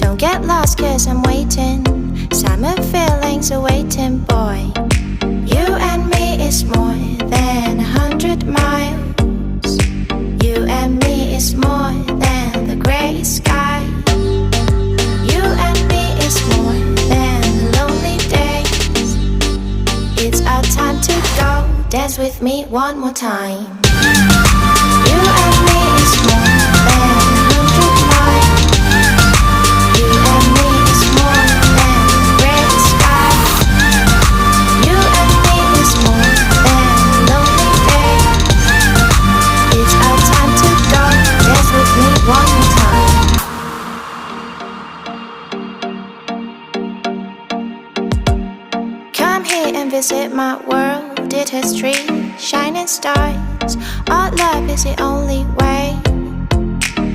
Don't get lost cause I'm waiting. Summer feelings are waiting, boy. You and me is more than 100 miles. You and me is more than the gray sky. You and me is more than lonely days. It's our time to go. Dance with me one more time. You and me is more than 100 miles. You and me is more than gray sky. You and me is more than lonely days. It's our time to go. Dance with me one more time. Come here and visit my world. It has trees, shining stars. Our love is the only way.